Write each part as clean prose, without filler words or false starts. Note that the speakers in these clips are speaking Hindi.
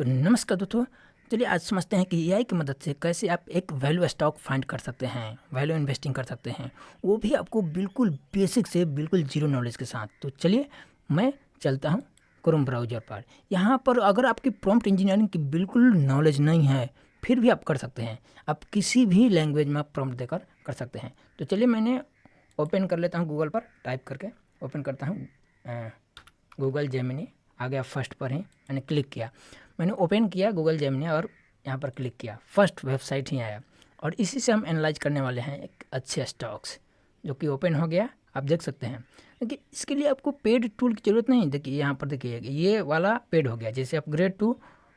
तो नमस्कार दोस्तों, चलिए आज समझते हैं कि एआई की मदद से कैसे आप एक वैल्यू स्टॉक फाइंड कर सकते हैं, वैल्यू इन्वेस्टिंग कर सकते हैं, वो भी आपको बिल्कुल बेसिक से बिल्कुल जीरो नॉलेज के साथ। तो चलिए मैं चलता हूँ क्रोम ब्राउज़र पर। यहाँ पर अगर आपकी प्रॉम्प्ट इंजीनियरिंग की बिल्कुल नॉलेज नहीं है फिर भी आप कर सकते हैं। आप किसी भी लैंग्वेज में आप प्रॉम्प्ट देकर कर सकते हैं। तो चलिए मैंने ओपन कर लेता हूँ गूगल पर, टाइप करके ओपन करता हूँ गूगल जेमिनी। आ गया फर्स्ट पर ही, मैंने क्लिक किया, मैंने ओपन किया गूगल जेमिनी और यहाँ पर क्लिक किया, फर्स्ट वेबसाइट ही आया और इसी से हम एनालाइज करने वाले हैं एक अच्छे स्टॉक्स, जो कि ओपन हो गया। आप देख सकते हैं, देखिए इसके लिए आपको पेड टूल की ज़रूरत नहीं। देखिए यहाँ पर देखिए ये वाला पेड हो गया, जैसे upgrade to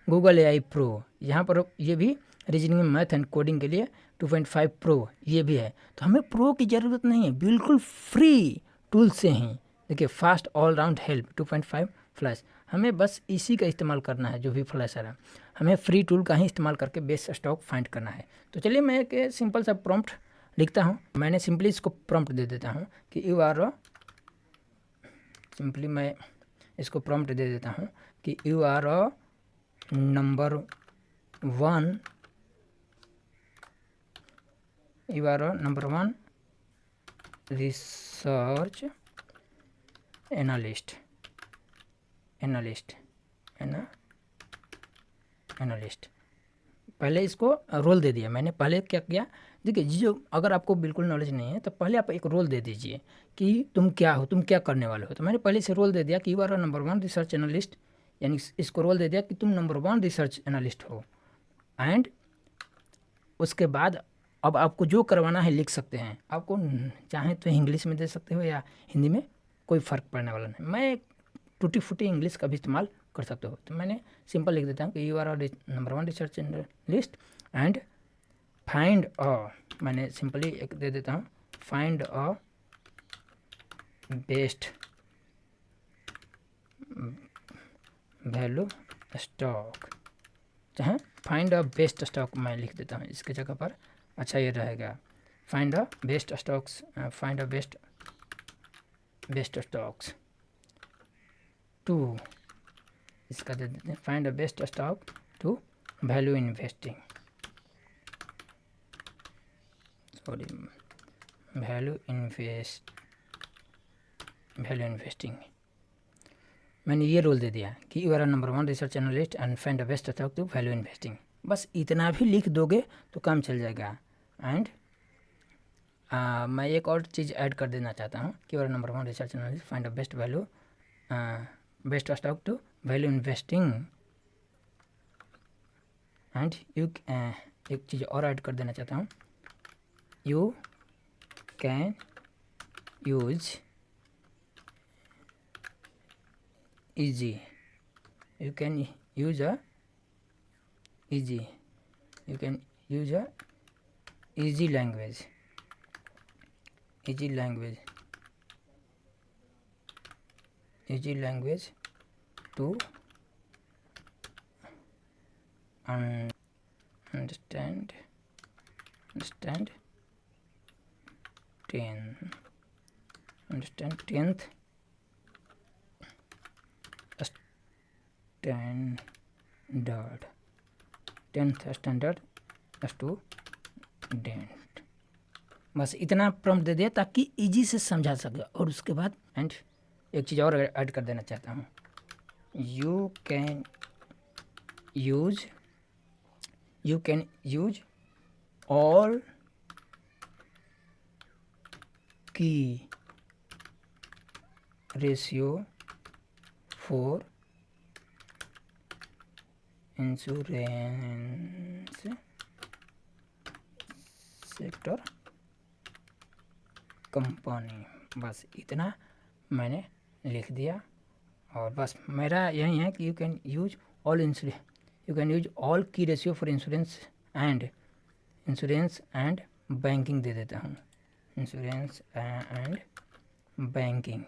Google AI pro, यहाँ पर ये भी रीजनिंग मैथ एंड कोडिंग के लिए 2.5 प्रो ये भी है। तो हमें प्रो की ज़रूरत नहीं है, बिल्कुल फ्री टूल से ही। देखिए fast all round help 2.5 flash, हमें बस इसी का इस्तेमाल करना है। जो भी फ्लैशर है हमें फ्री टूल का ही इस्तेमाल करके बेस्ट स्टॉक फाइंड करना है। तो चलिए मैं एक सिंपल सा प्रॉम्प्ट लिखता हूँ। मैंने सिंपली इसको प्रॉम्प्ट दे देता हूँ कि यू आर सिंपली मैं इसको प्रॉम्प्ट दे देता हूँ कि you are number one, you are number one research analyst पहले इसको रोल दे दिया मैंने। पहले क्या किया, देखिए जो अगर आपको बिल्कुल नॉलेज नहीं है तो पहले आप एक रोल दे दीजिए कि तुम क्या हो, तुम क्या करने वाले हो। तो मैंने पहले से रोल दे दिया कि you are number one research analyst, यानी इसको रोल दे दिया कि तुम नंबर वन रिसर्च एनालिस्ट हो। एंड उसके बाद अब आपको जो करवाना है लिख सकते हैं। आपको चाहे तो इंग्लिश में दे सकते हो या हिंदी में, कोई फ़र्क पड़ने वाला नहीं। मैं टूटी फूटी इंग्लिश का भी इस्तेमाल कर सकते हो। तो मैंने सिंपल लिख देता हूँ कि you are number one research analyst and find मैंने सिंपली एक दे देता हूँ, find a best value stock, चाहे फाइंड अ बेस्ट स्टॉक मैं लिख देता हूँ इसके जगह पर। अच्छा ये रहेगा, find a best stocks, find a best stocks to, इसका दे देते हैं find a best stock to value investing, sorry value investing. मैंने ये रोल दे दिया कि you are number one research analyst and find the best stock to value investing. बस इतना भी लिख दोगे तो काम चल जाएगा। एंड मैं एक और चीज़ ऐड कर देना चाहता हूँ कि you are number one research analyst find the best value best stock to value investing. And you एक चीज़ और ऐड कर देना चाहता हूँ, you can use easy, you can use a easy language to understand 10th standard student. बस इतना प्रॉम्प्ट दे दिया ताकि इजी से समझा सके। और उसके बाद एंड एक चीज़ और ऐड कर देना चाहता हूँ, you can use all key ratio for insurance sector company. बस इतना मैंने लिख दिया और बस मेरा यही है कि you can use all key ratio for insurance and banking दे देता हूँ, insurance and banking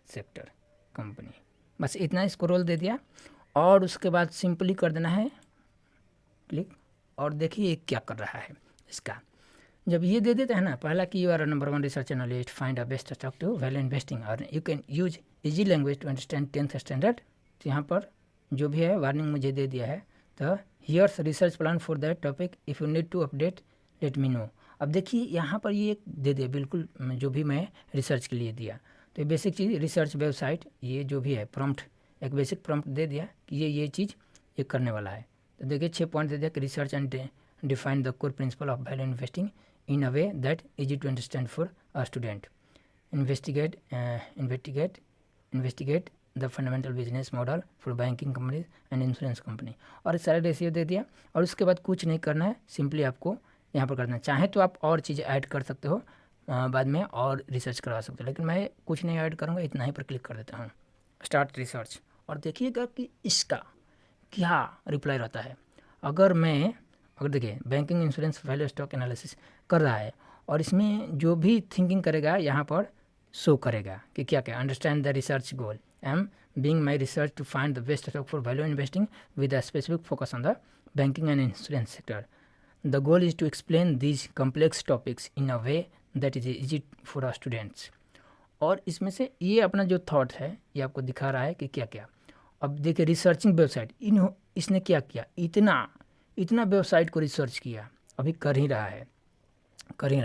sector company. बस इतना इसको रोल दे दिया और उसके बाद सिंपली कर देना है क्लिक। और देखिए क्या कर रहा है इसका, जब ये दे देते हैं ना, पहला कि you are number 1 research analyst, find a best stock to value investing और you can use easy language to understand 10th standard. तो यहाँ पर जो भी है वार्निंग मुझे दे दिया है। तो here's research plan for that topic, if you need to update let me know. अब देखिए यहाँ पर ये एक दे दिया बिल्कुल जो भी मैं रिसर्च के लिए दिया। तो ये बेसिक चीज़ रिसर्च वेबसाइट, ये जो भी है प्रॉम्प्ट, एक बेसिक प्रॉम्प्ट दे दिया कि ये चीज़ ये करने वाला है। तो देखिए 6 पॉइंट दे दिया कि research and define the core principle of value investing in a way that easy to understand for a student. Investigate the fundamental business model for banking companies and insurance company। और सारे रेशियो दे दिया और उसके बाद कुछ नहीं करना है, सिंपली आपको यहाँ पर करना है। चाहे तो आप और चीज़ें ऐड कर सकते हो बाद में और रिसर्च करवा सकते हो, लेकिन मैं कुछ नहीं ऐड करूँगा, इतना ही पर क्लिक कर देता हूँ स्टार्ट रिसर्च। और देखिएगा कि इसका क्या रिप्लाई रहता है। अगर देखिए banking insurance value stock analysis कर रहा है और इसमें जो भी थिंकिंग करेगा यहाँ पर शो करेगा कि क्या क्या understand the research goal, I am being my research to find the best stock for value investing with a specific focus on the banking and insurance sector. The goal is to explain these complex topics in a way that is easy for our students. और इसमें से ये अपना जो थॉट है ये आपको दिखा रहा है कि क्या क्या। अब देखिए रिसर्चिंग वेबसाइट, इसने क्या किया, इतना वेबसाइट को रिसर्च किया, अभी कर ही रहा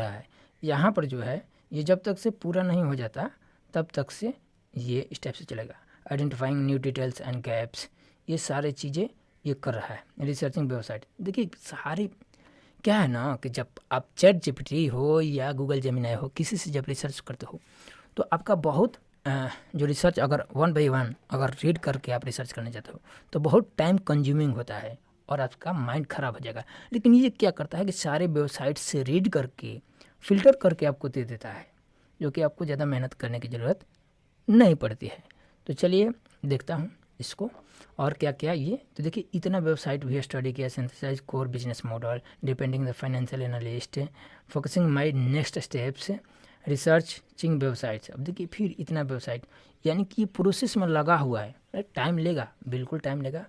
है। यहाँ पर जो है ये जब तक से पूरा नहीं हो जाता तब तक से ये स्टेप से चलेगा। Identifying new details and gaps, ये सारे चीज़ें ये कर रहा है रिसर्चिंग वेबसाइट। देखिए सारी क्या है ना कि जब आप चैट जीपीटी हो या गूगल जेमिनी हो, किसी से जब रिसर्च करते हो तो आपका बहुत जो रिसर्च अगर 1 by 1 अगर रीड करके आप रिसर्च करने जाते हो तो बहुत टाइम कंज्यूमिंग होता है और आपका माइंड ख़राब हो जाएगा। लेकिन ये क्या करता है कि सारे वेबसाइट से रीड करके फ़िल्टर करके आपको दे देता है, जो कि आपको ज़्यादा मेहनत करने की ज़रूरत नहीं पड़ती है। तो चलिए देखता हूँ इसको और क्या क्या ये। तो देखिए इतना वेबसाइट भी स्टडी किया, synthesize core business model, depending the financial analyst, focusing my next steps, researching websites. अब देखिए फिर इतना वेबसाइट, यानी कि प्रोसेस में लगा हुआ है, टाइम लेगा, बिल्कुल टाइम लेगा।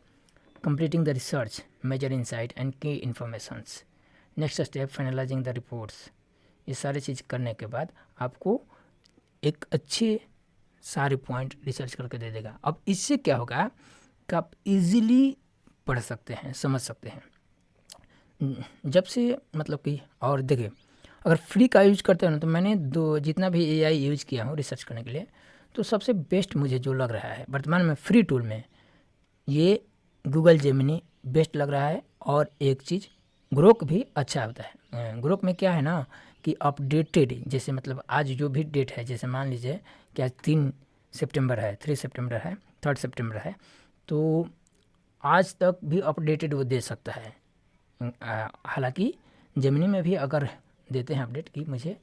completing the research, major insight and key informations, next step finalizing the reports। ये सारी चीज़ करने के बाद आपको एक अच्छे सारे पॉइंट रिसर्च करके दे देगा। अब इससे क्या होगा कि आप इजीली पढ़ सकते हैं, समझ सकते हैं। जब से मतलब कि और देखिए अगर फ्री का यूज करते हो ना, तो मैंने जितना भी AI यूज किया हूँ रिसर्च करने के लिए, तो सबसे बेस्ट मुझे जो लग रहा है वर्तमान में फ्री टूल में ये गूगल जेमिनी बेस्ट लग रहा है। और एक चीज़ ग्रोक भी अच्छा होता है। ग्रोक में क्या है ना कि अपडेटेड, जैसे मतलब आज जो भी डेट है, जैसे मान लीजिए कि आज 3 सितंबर है, 3 सितंबर है, 3 सितंबर है, तो आज तक भी अपडेटेड वो दे सकता है। हालांकि जेमिनी में भी अगर देते हैं अपडेट कि मुझे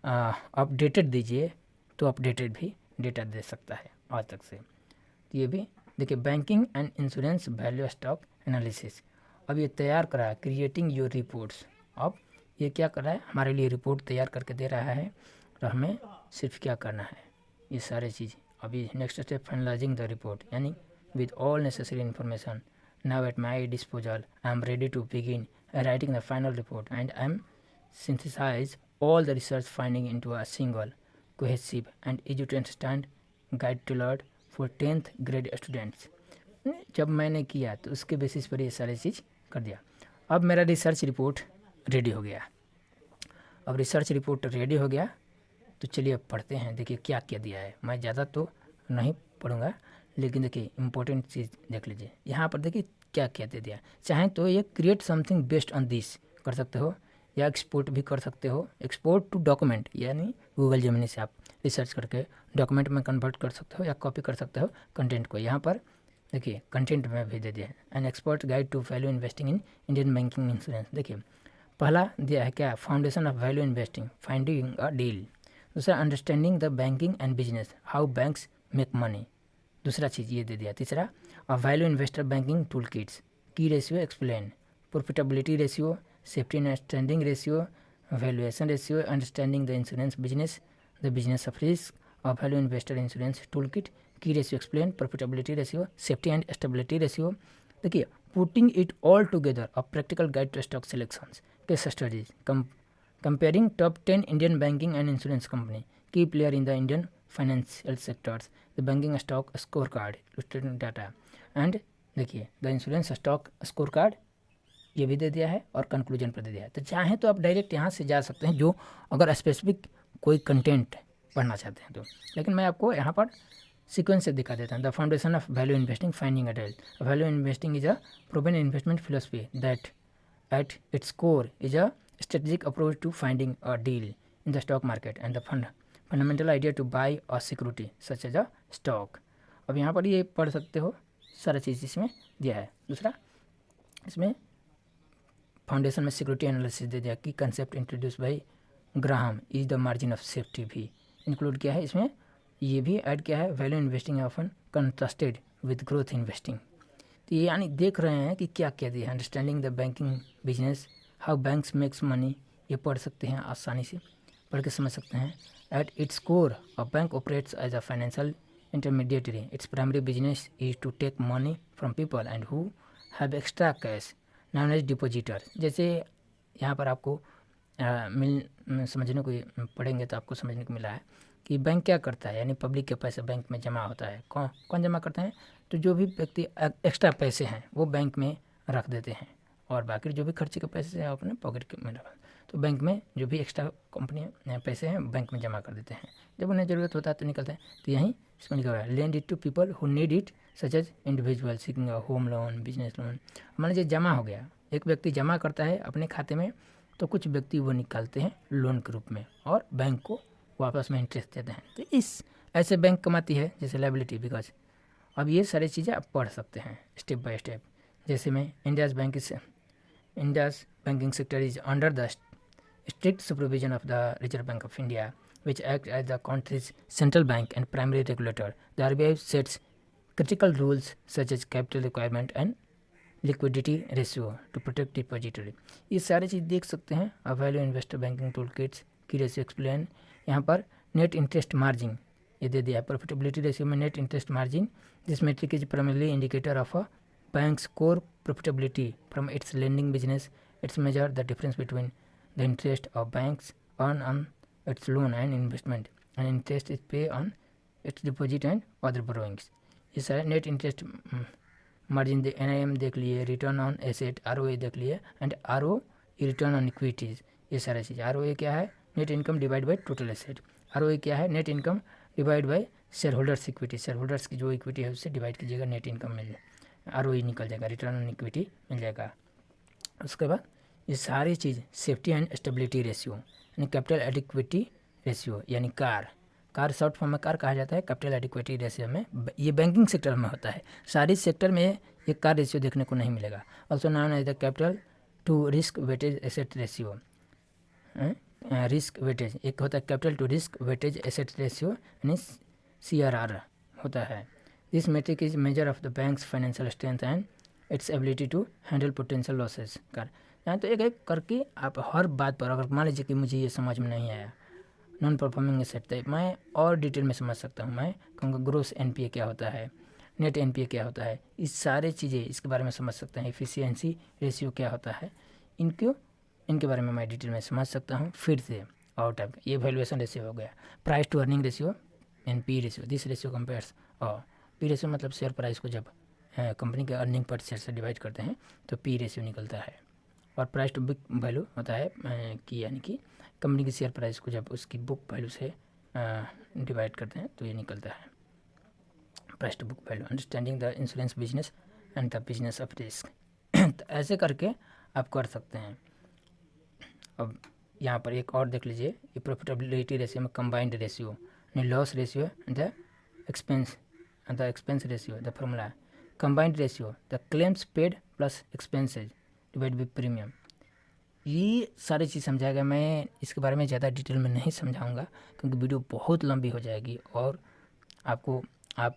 अपडेटेड दीजिए, तो अपडेटेड भी डेटा दे सकता है आज तक से। तो ये भी देखिए banking and insurance value stock analysis, अब ये तैयार करा है क्रिएटिंग योर रिपोर्ट्स। अब ये क्या कर रहा है, हमारे लिए रिपोर्ट तैयार करके दे रहा है और हमें सिर्फ क्या करना है ये सारे चीज़। अभी next step finalising the report, यानी with all necessary information now at my disposal, I am ready to begin writing the final report and I am synthesize all the research finding into a single cohesive and easy to understand guide tailored for 10th grade students। जब मैंने किया तो उसके बेसिस पर ये सारी चीज़ कर दिया। अब मेरा रिसर्च रिपोर्ट रेडी हो गया। अब रिसर्च रिपोर्ट रेडी हो गया तो चलिए अब पढ़ते हैं। देखिए क्या क्या दिया है, मैं ज़्यादा तो नहीं पढ़ूंगा, लेकिन देखिए इंपॉर्टेंट चीज़ देख लीजिए। यहाँ पर देखिए क्या क्या दे दिया। चाहे तो ये create something based on this कर सकते हो, या एक्सपोर्ट भी कर सकते हो, एक्सपोर्ट टू डॉक्यूमेंट, यानी गूगल जेमिनी से आप रिसर्च करके डॉक्यूमेंट में कन्वर्ट कर सकते हो या कॉपी कर सकते हो कंटेंट को। यहाँ पर देखिए कंटेंट में भी दे दिया है an expert guide to value investing in Indian banking insurance. देखिए पहला दिया है क्या, foundation of value investing, finding a deal. दूसरा understanding the banking and business, how banks make money. दूसरा चीज़ ये दे दिया। तीसरा value investor banking tool kits, की ratio explain, profitability ratio, safety and standing ratio, valuation ratio, understanding the insurance business, the business of risk, value investor insurance tool kit, key ratio explain, profitability ratio, safety and stability ratio. देखिए putting it all together a practical guide to stock selections, case studies, comparing top 10 Indian banking and insurance company, key player in the Indian financial sectors, the banking stock score card, illustrated data and देखिए the insurance stock score card ये भी दे दिया है और कंक्लूजन पर दे दिया है। तो चाहें तो आप डायरेक्ट यहाँ से जा सकते हैं जो अगर स्पेसिफिक कोई कंटेंट पढ़ना चाहते हैं तो, लेकिन मैं आपको यहाँ पर सीक्वेंस से दिखा देता हूँ। The foundation of value investing finding a deal, value investing is a proven investment philosophy that at its core is a strategic approach to finding a deal in the stock market and the fundamental idea to buy a security such as a stock. अब यहाँ पर ये पढ़ सकते हो, सारा चीज़ इसमें दिया है। दूसरा इसमें फाउंडेशन में सिक्योरिटी एनालिसिस दे दिया कि concept introduce by Graham is the margin of safety भी इंक्लूड किया है इसमें, ये भी ऐड किया है। Value investing often contrasted with growth investing, तो ये यानी देख रहे हैं कि क्या क्या दिया है। Understanding the banking business, how banks makes money, ये पढ़ सकते हैं, आसानी से पढ़ के समझ सकते हैं। At its core a bank operates as a financial intermediary, its primary business is to take money from people and who have extra cash known as depositor. जैसे यहाँ पर आपको समझने को पढ़ेंगे तो आपको समझने को मिला है कि बैंक क्या करता है, यानी पब्लिक के पैसे बैंक में जमा होता है। कौन जमा करते हैं, तो जो भी व्यक्ति एक्स्ट्रा पैसे हैं वो बैंक में रख देते हैं और बाकी जो भी खर्चे के पैसे हैं अपने पॉकेट में रख, तो बैंक में जो भी एक्स्ट्रा कंपनी पैसे हैं बैंक में जमा कर देते हैं, जब उन्हें ज़रूरत होता है तो निकलते हैं। तो यहीं इसमें लिखा हुआ है lend it to people who need it such as individual seeking a home loan, business loan. मान लीजिए जमा हो गया, एक व्यक्ति जमा करता है अपने खाते में, तो कुछ व्यक्ति वो निकालते हैं लोन के रूप में और बैंक को वापस में इंटरेस्ट देते हैं। तो इस ऐसे बैंक कमाती है जैसे लायबिलिटी, बिकॉज अब ये सारी चीज़ें आप पढ़ सकते हैं स्टेप बाय स्टेप। जैसे में India's banking sector is under the strict supervision of the reserve bank of India which act as the country's central bank and primary regulator. The RBI sets critical rules such as capital requirement and liquidity ratio to protect depository. ये सारी चीज़ देख सकते हैं। अब value investor banking tool kits की रेशियो एक्सप्लेन, यहाँ पर नेट इंटरेस्ट मार्जिन ये दे दिया है। प्रॉफिटेबिलिटी रेशियो में net interest margin, this metric is primarily indicator of a bank's core profitability from its lending business. It's measure the difference between the interest of banks earn on its loan and investment and interest is pay on its deposit and other borrowings. ये सारे नेट इंटरेस्ट मार्जिन NIM देख लिए, रिटर्न ऑन एसेट ROA देख लिए and ROE return on equities, ये सारी चीज़। ROA क्या है, net income divide by total asset. ROE क्या है, net income divide by share holders equity, share holders की जो इक्विटी है उससे डिवाइड कीजिएगा, नेट इनकम मिल जाए, ROE निकल जाएगा, रिटर्न ऑन इक्विटी मिल जाएगा। उसके बाद ये सारी चीज़ सेफ्टी एंड स्टेबिलिटी रेशियो यानी कैपिटल एडिक्विटी रेशियो, यानी कार शॉर्ट फॉर्म में कार कहा जाता है। कैपिटल एडिक्विटी रेशियो में ये बैंकिंग सेक्टर में होता है, सारी सेक्टर में ये कार रेशियो देखने को नहीं मिलेगा। Also known as the capital to risk weightage asset ratio, risk weightage एक होता है capital to risk weightage asset ratio यानी CRR होता है। This metric is measure of the bank's financial strength and its ability to handle potential losses. यहाँ तो एक एक करके आप हर बात पर, अगर मान लीजिए कि मुझे ये समझ में नहीं आया नॉन परफॉर्मिंग एसेट, तो मैं और डिटेल में समझ सकता हूँ। मैं कहूँगा ग्रोस NPA क्या होता है, नेट NPA क्या होता है, इस सारे चीज़ें इसके बारे में समझ सकते हैं। एफिशिएंसी रेशियो क्या होता है, इनके बारे में मैं डिटेल में समझ सकता हूँ फिर से। और टाइप ये वैल्यूएशन रेशियो हो गया। Price to earning ratio and P ratio, this ratio compares और P रेशियो मतलब शेयर प्राइस को जब कंपनी के अर्निंग पर शेयर से डिवाइड करते हैं तो P रेशियो निकलता है। और प्राइस टू बुक वैल्यू होता है कि यानी कि कंपनी की शेयर प्राइस को जब उसकी बुक वैल्यू से डिवाइड करते हैं तो ये निकलता है price to book value. Understanding the insurance business and the business of risk, तो ऐसे करके आप कर सकते हैं। अब यहाँ पर एक और देख लीजिए, ये प्रॉफिटेबिलिटी रेशियो में कंबाइंड रेशियो यानी loss ratio and the expense ratio, the formula combined ratio the claims paid plus expenses divide by premium. ये सारी चीज़ समझाएगा। मैं इसके बारे में ज़्यादा डिटेल में नहीं समझाऊंगा क्योंकि वीडियो बहुत लंबी हो जाएगी और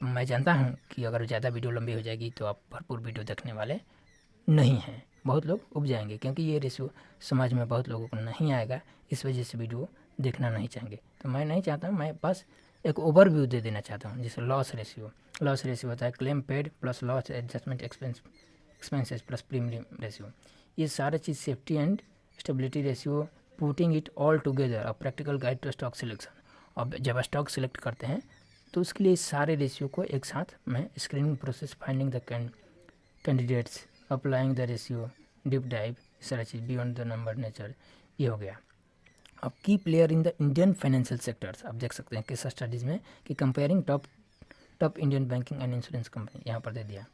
मैं जानता हूँ कि अगर ज़्यादा वीडियो लंबी हो जाएगी तो आप भरपूर वीडियो देखने वाले नहीं हैं, बहुत लोग उब जाएंगे क्योंकि ये रेशियो समझ में बहुत लोगों को नहीं आएगा, इस वजह से वीडियो देखना नहीं चाहेंगे। तो मैं नहीं चाहता हूँ, मैं बस एक ओवरव्यू दे देना चाहता हूँ। जैसे लॉस रेशियो होता है claim paid plus loss adjustment expenses plus premium ratio. ये सारा चीज़ safety and stability ratio putting it all together a practical guide to stock selection. अब जब स्टॉक सिलेक्ट करते हैं तो उसके लिए सारे रेशियो को एक साथ में screening process, finding the candidates, applying the ratio, deep dive, सारा चीज़, बियॉन्ड द नंबर नेचर, ये हो गया। अब की player in the Indian financial sectors, आप देख सकते हैं केस स्टडीज़ में कि comparing top Indian banking and insurance company, यहाँ पर दे दिया।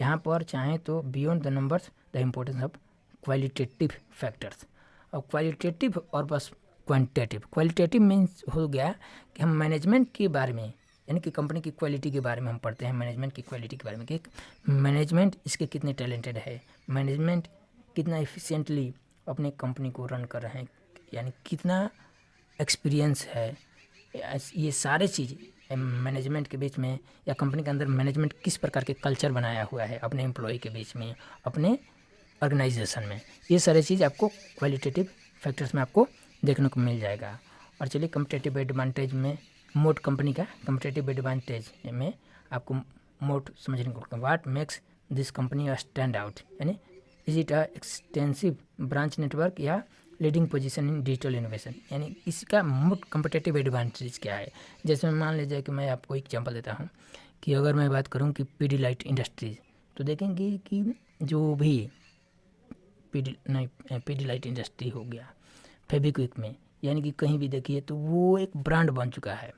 यहाँ पर चाहें तो beyond the numbers the importance of qualitative factors. अब क्वालिटेटिव और बस क्वांटिटेटिव। क्वालिटेटिव मीन्स हो गया कि हम मैनेजमेंट के बारे में, यानी कि कंपनी की क्वालिटी के बारे में हम पढ़ते हैं, मैनेजमेंट की क्वालिटी के बारे में कि मैनेजमेंट इसके कितने टैलेंटेड है, मैनेजमेंट कितना एफिशिएंटली अपने कंपनी को रन कर रहे हैं, यानी कितना एक्सपीरियंस है, ये सारे चीज़ मैनेजमेंट के बीच में या कंपनी के अंदर मैनेजमेंट किस प्रकार के कल्चर बनाया हुआ है अपने एम्प्लॉय के बीच में, अपने ऑर्गेनाइजेशन में, ये सारी चीज़ आपको क्वालिटेटिव फैक्टर्स में आपको देखने को मिल जाएगा। और चलिए कम्पिटिटिव एडवांटेज में मोट कंपनी का कम्पिटिटिव एडवांटेज में आपको मोट समझने को, what makes this company stand out, यानी is it a extensive branch network या leading position in digital innovation, यानी इसका मोट कम्पिटिटिव एडवांटेज क्या है। जैसे मान लीजिए कि मैं आपको एग्जांपल देता हूँ कि अगर मैं बात करूँ कि पीडीलाइट इंडस्ट्रीज, तो देखेंगे कि जो भी पीडीलाइट इंडस्ट्री हो गया फेविक्विक में, यानी कि कहीं भी देखिए तो वो एक ब्रांड बन चुका है,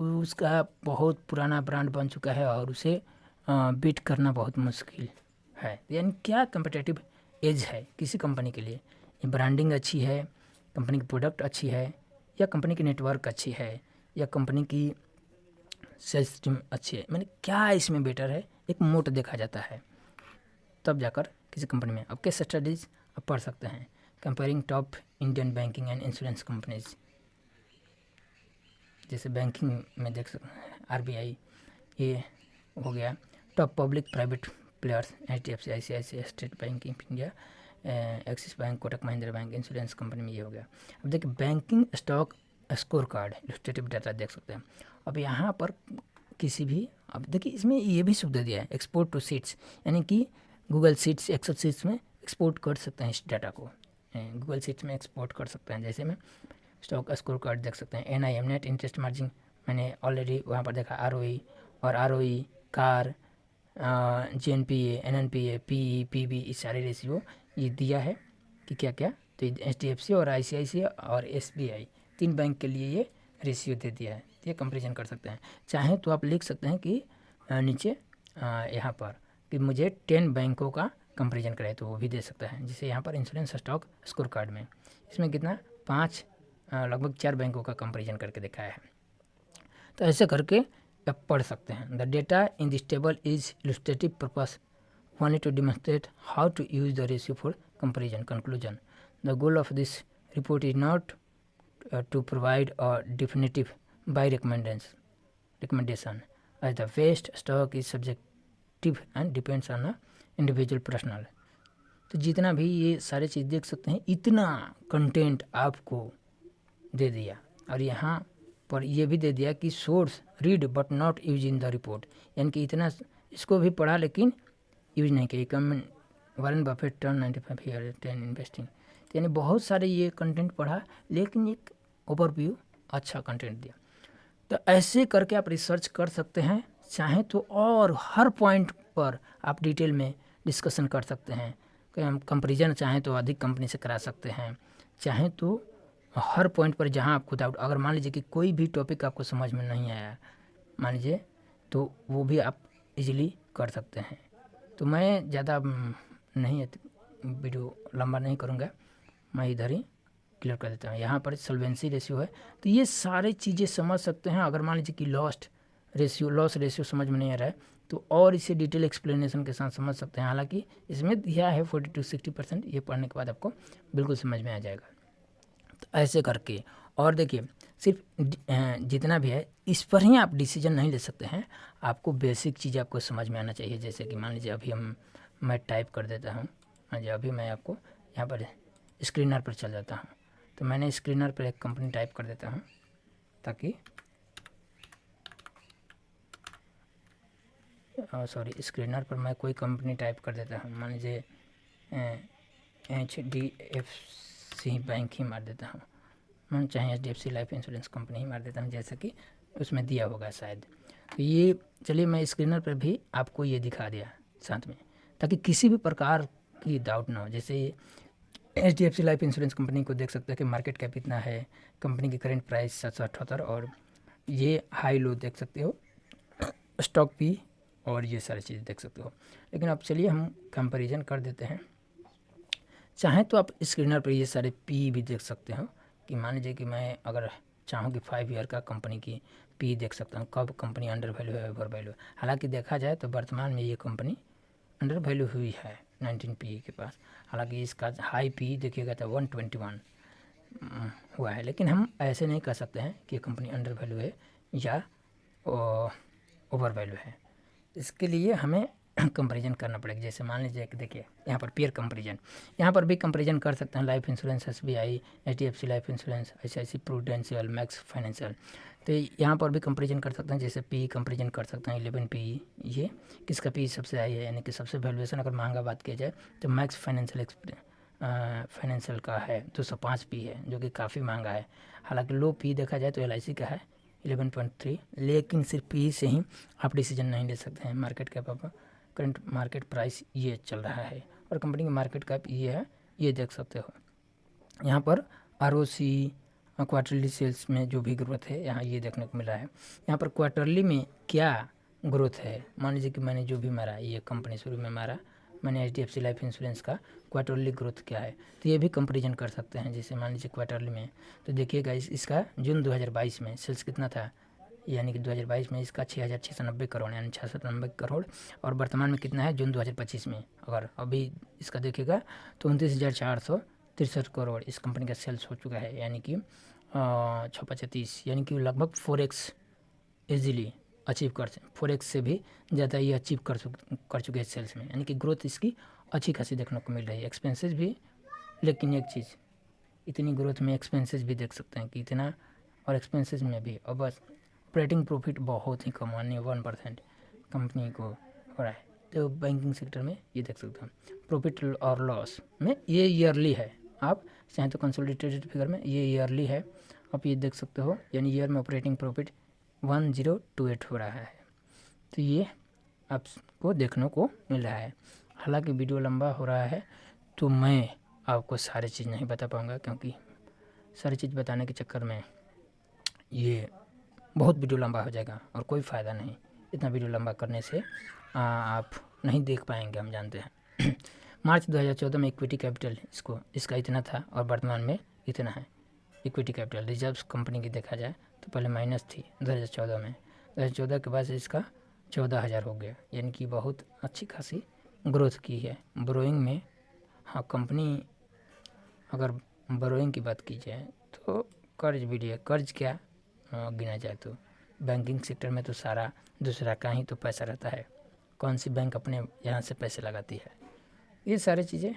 उसका बहुत पुराना ब्रांड बन चुका है और उसे बीट करना बहुत मुश्किल है। यानी क्या कम्पिटिटिव एज है किसी कंपनी के लिए, ब्रांडिंग अच्छी है, कंपनी की प्रोडक्ट अच्छी है, या कंपनी की नेटवर्क अच्छी है, या कंपनी की सेल्स टीम अच्छी है, मैंने क्या इसमें बेटर है, एक मोट देखा जाता है तब जाकर किसी कंपनी में। अब केस स्टडीज़ आप पढ़ सकते हैं, comparing top Indian banking and insurance companies, जैसे बैंकिंग में देख सकते हैं आरबीआई, ये हो गया, top public private players HDFC, ICICI, state bank of India, axis bank, Kotak Mahindra bank, insurance company में ये हो गया। अब देखिए banking stock score card illustrative data देख सकते हैं। अब यहाँ पर किसी भी, अब देखिए इसमें ये भी सुविधा दिया है एक्सपोर्ट टू सीट्स, यानी कि गूगल सीट्स, एक्सेल सीट्स में एक्सपोर्ट कर सकते हैं इस डाटा को, गूगल सीट्स में एक्सपोर्ट कर सकते हैं। जैसे में स्टॉक स्कोर कार्ड देख सकते हैं, एनआईएम नेट इंटरेस्ट मार्जिन मैंने ऑलरेडी वहाँ पर देखा, आरओई और ROE, CAR, GNPA, NNPA, PE, PB, इस सारे रेशियो ये दिया है कि क्या क्या, तो एचडीएफसी और आईसीआईसीआई और एसबीआई 3 बैंक के लिए ये रेशियो दे दिया है, ये कंपेरिजन कर सकते हैं। चाहें तो आप लिख सकते हैं कि नीचे यहाँ पर कि मुझे 10 बैंकों का कंपेरिजन कराए, तो वो भी दे सकता है। जैसे यहाँ पर इंश्योरेंस स्टॉक स्कोर कार्ड में इसमें कितना 5 लगभग 4 बैंकों का कंपेरिजन करके दिखाया है। तो ऐसे करके आप पढ़ सकते हैं। The data in this table is illustrative purpose only to demonstrate how to use the ratio for comparison. Conclusion: the goal of this report is not to provide a definitive buy recommendation, as the best stock is subjective and depends on a individual personal. तो जितना भी ये सारे चीज़ देख सकते हैं, इतना कंटेंट आपको दे दिया, और यहाँ पर ये भी दे दिया कि source read but not use in the report, यानी कि इतना इसको भी पढ़ा लेकिन यूज नहीं किया। कम Warren Buffett turn 95 year 10 investing, तो यानी बहुत सारे ये कंटेंट पढ़ा लेकिन एक ओवरव्यू अच्छा कंटेंट दिया। तो ऐसे करके आप रिसर्च कर सकते हैं, चाहें तो और हर पॉइंट पर आप डिटेल में डिस्कशन कर सकते हैं। कंपेरिजन चाहें तो अधिक कंपनी से करा सकते हैं, चाहें तो हर पॉइंट पर जहां आपको डाउट, अगर मान लीजिए कि कोई भी टॉपिक आपको समझ में नहीं आया मान लीजिए, तो वो भी आप इजीली कर सकते हैं। तो मैं ज़्यादा नहीं वीडियो लंबा नहीं करूँगा, मैं इधर ही क्लियर कर देता हूँ। यहाँ पर सॉल्वेंसी रेशियो है, तो ये सारी चीज़ें समझ सकते हैं। अगर मान लीजिए कि लॉस रेशियो समझ में नहीं आ रहा है, तो और इसे डिटेल एक्सप्लेनेशन के साथ समझ सकते हैं। हालांकि इसमें दिया है 40 to 60%, ये पढ़ने के बाद आपको बिल्कुल समझ में आ जाएगा। तो ऐसे करके, और देखिए सिर्फ जितना भी है इस पर ही आप डिसीजन नहीं ले सकते हैं, आपको बेसिक चीज़ आपको समझ में आना चाहिए। जैसे कि मान लीजिए अभी मैं टाइप कर देता हूँ, हाँ जी, अभी मैं आपको यहाँ पर स्क्रीनर पर चल जाता हूँ, तो मैंने स्क्रीनर पर एक कंपनी टाइप कर देता हूँ, ताकि स्क्रीनर पर मैं कोई कंपनी टाइप कर देता हूँ, मान लीजिए HDFC HDFC बैंक ही मार देता हूँ, मैं चाहे HDFC लाइफ इंश्योरेंस कंपनी ही मार देता हूँ, जैसा कि उसमें दिया होगा शायद। तो ये चलिए मैं स्क्रीनर पर भी आपको ये दिखा दिया साथ में, ताकि किसी भी प्रकार की डाउट ना हो। जैसे HDFC लाइफ इंश्योरेंस कंपनी को देख सकते हैं कि मार्केट कैप इतना है, कंपनी की करेंट प्राइस 778, और ये हाई लो देख सकते हो, स्टॉक पी, और ये सारी चीज़ देख सकते हो। लेकिन अब चलिए हम कंपैरिजन कर देते हैं। चाहें तो आप स्क्रीनर पर ये सारे पी भी देख सकते हो, कि मान लीजिए कि मैं अगर चाहूँ कि 5 ईयर का कंपनी की पी देख सकता हूँ, कब कंपनी अंडर वैल्यू है, ओवर वैल्यू है। हालांकि देखा जाए तो वर्तमान में ये कंपनी अंडर वैल्यू हुई है 19 पी के पास, हालांकि इसका हाई पी देखिएगा तो 121 हुआ है। लेकिन हम ऐसे नहीं कह सकते हैं कि कंपनी अंडर वैल्यू है या ओवर वैल्यू है। इसके लिए हमें कंपैरिजन करना पड़ेगा। जैसे मान लीजिए कि देखिए यहाँ पर पेयर कंपैरिजन, यहाँ पर भी कंपैरिजन कर सकते हैं। Life insurance SBI, HDFC life insurance, ICICI prudential, max financial, तो यहाँ पर भी कंपैरिजन कर सकते हैं। जैसे पी कंपैरिजन कर सकते हैं 11 पी, ये किसका पी सबसे हाई है, यानी कि सबसे वैल्यूएशन अगर महंगा बात किया जाए तो मैक्स फाइनेंशियल का है 205 पी है, जो कि काफ़ी महंगा है। हालांकि लो पी देखा जाए तो LIC का है 11.3, लेकिन सिर्फ पी से ही आप डिसीजन नहीं ले सकते हैं। मार्केट कैप आप करंट मार्केट प्राइस ये चल रहा है, और कंपनी की मार्केट कैप ये है, ये देख सकते हो। यहाँ पर ROC क्वार्टरली सेल्स में जो भी ग्रोथ है यहाँ ये देखने को मिला है। यहाँ पर क्वार्टरली में क्या ग्रोथ है, मान लीजिए कि मैंने जो भी मारा, ये कंपनी शुरू में मारा मैंने HDFC लाइफ इंश्योरेंस का क्वार्टरली ग्रोथ क्या है, तो ये भी कंपैरिजन कर सकते हैं। जैसे मान लीजिए क्वार्टरली में, तो देखिएगा इसका जून 2022 में सेल्स कितना था, यानी कि 2022 में इसका 6,690 करोड़, यानी 690 करोड़, और वर्तमान में कितना है जून 2025 में। अगर अभी इसका देखिएगा तो 29,463 करोड़ इस कंपनी का सेल्स हो चुका है, यानी कि 635, यानी कि लगभग 4x ईजिली अचीव कर 4x से भी ज़्यादा ये अचीव कर चुके हैं सेल्स में, यानी कि ग्रोथ इसकी अच्छी खासी देखने को मिल रही है। एक्सपेंसेस भी, लेकिन एक चीज़, इतनी ग्रोथ में एक्सपेंसेस भी देख सकते हैं कि इतना, और एक्सपेंसेस में भी, और बस ऑपरेटिंग प्रॉफिट बहुत ही कम, 1% कंपनी को हो रहा है। तो बैंकिंग सेक्टर में ये देख सकते हैं प्रॉफिट और लॉस में, ये ईयरली है, आप चाहें तो कंसोलिडेटेड फिगर में ये ईयरली है, आप ये देख सकते हो, यानी ईयर में ऑपरेटिंग प्रॉफिट 1028 हो रहा है। तो ये आपको देखने को मिल रहा है। हालांकि वीडियो लंबा हो रहा है तो मैं आपको सारी चीज़ नहीं बता पाऊँगा, क्योंकि सारी चीज़ बताने के चक्कर में ये बहुत वीडियो लंबा हो जाएगा, और कोई फ़ायदा नहीं। इतना वीडियो लंबा करने से आप नहीं देख पाएंगे, हम जानते हैं। मार्च 2014 में इक्विटी कैपिटल इसका इतना था, और वर्तमान में इतना है। इक्विटी कैपिटल रिजर्व्स कंपनी की देखा जाए तो पहले माइनस थी 2014 में, 2014 के बाद इसका 14,000 हो गया, यानी कि बहुत अच्छी खासी ग्रोथ की है। बोरोइंग में, हाँ, कंपनी अगर बोरोइंग की बात की जाए तो कर्ज भी लिया, कर्ज क्या गिना जाए तो बैंकिंग सेक्टर में तो सारा दूसरा का ही तो पैसा रहता है, कौन सी बैंक अपने यहाँ से पैसे लगाती है, ये सारी चीज़ें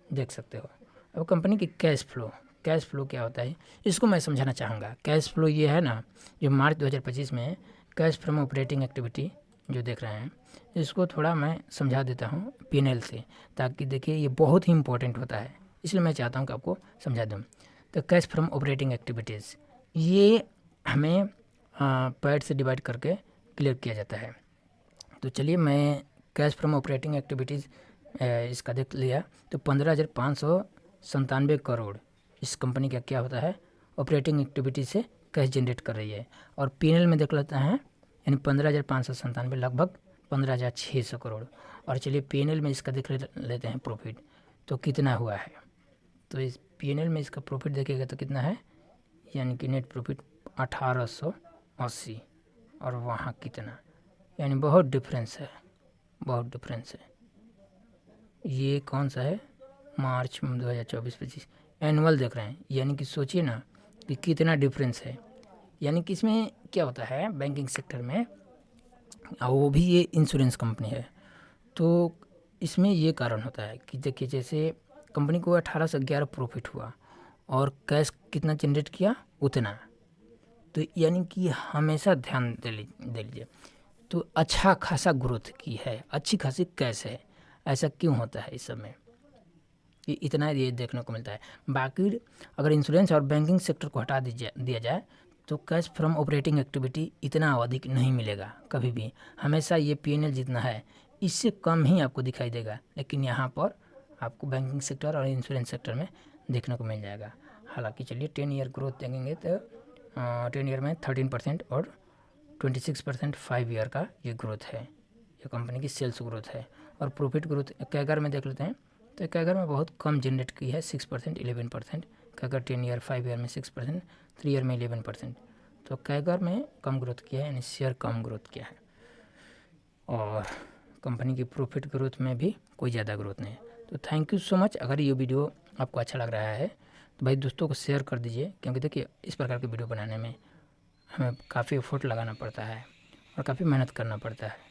देख सकते हो। अब कंपनी की कैश फ्लो क्या होता है, इसको मैं समझाना चाहूँगा। कैश फ्लो ये है ना, जो मार्च 2025 में कैश फ्रॉम ऑपरेटिंग एक्टिविटी जो देख रहे हैं, इसको थोड़ा मैं समझा देता हूँ P&L से, ताकि देखिए ये बहुत ही इंपॉर्टेंट होता है, इसलिए मैं चाहता हूँ कि आपको समझा दूँ। तो कैश फ्रॉम ऑपरेटिंग एक्टिविटीज़ ये हमें पैड से डिवाइड करके क्लियर किया जाता है। तो चलिए मैं कैश फ्रॉम ऑपरेटिंग एक्टिविटीज़ इसका देख लिया, तो 15,597 करोड़ इस कंपनी का क्या होता है, ऑपरेटिंग एक्टिविटी से कैश जनरेट कर रही है। और P&L में देख लेते हैं, यानी 15,597 लगभग 15,600 करोड़। और चलिए P&L में इसका देख लेते हैं प्रॉफिट, तो कितना हुआ है। तो इस P&L में इसका प्रॉफिट देखिएगा तो कितना है, यानी कि नेट प्रॉफिट 1880, और वहाँ कितना, यानी बहुत डिफरेंस है, बहुत डिफरेंस है। ये कौन सा है, मार्च 2024-25 एनुअल देख रहे हैं, यानी कि सोचिए ना कि कितना डिफरेंस है। यानी कि इसमें क्या होता है बैंकिंग सेक्टर में, वो भी ये इंश्योरेंस कंपनी है, तो इसमें ये कारण होता है कि देखिए जैसे कंपनी को 18 से 11 प्रॉफिट हुआ, और कैश कितना जनरेट किया उतना, तो यानी कि हमेशा ध्यान दे लीजिए, तो अच्छा खासा ग्रोथ की है, अच्छी खासी कैश है। ऐसा क्यों होता है इस समय, कि इतना ये देखने को मिलता है। बाकी अगर इंश्योरेंस और बैंकिंग सेक्टर को हटा दिया जाए तो कैश फ्रॉम ऑपरेटिंग एक्टिविटी इतना अधिक नहीं मिलेगा कभी भी। हमेशा ये P&L जितना है इससे कम ही आपको दिखाई देगा, लेकिन यहाँ पर आपको बैंकिंग सेक्टर और इंश्योरेंस सेक्टर में देखने को मिल जाएगा। हालांकि चलिए 10 ईयर ग्रोथ देखेंगे तो 10 ईयर में 13% और 26% 5 ईयर का ये ग्रोथ है, ये कंपनी की सेल्स ग्रोथ है। और प्रॉफिट ग्रोथ कैगर में देख लेते हैं तो कैगर में बहुत कम जनरेट की है, 6% 11%। कैगर 10 ईयर 5 ईयर में 6%, 3 ईयर में 11%। तो कैगर में कम ग्रोथ किया है, यानी शेयर कम ग्रोथ किया है। और कंपनी की प्रॉफिट ग्रोथ में भी कोई ज़्यादा ग्रोथ नहीं है। तो थैंक यू सो मच। अगर ये वीडियो आपको अच्छा लग रहा है तो भाई दोस्तों को शेयर कर दीजिए, क्योंकि देखिए इस प्रकार के वीडियो बनाने में हमें काफ़ी एफर्ट लगाना पड़ता है और काफ़ी मेहनत करना पड़ता है।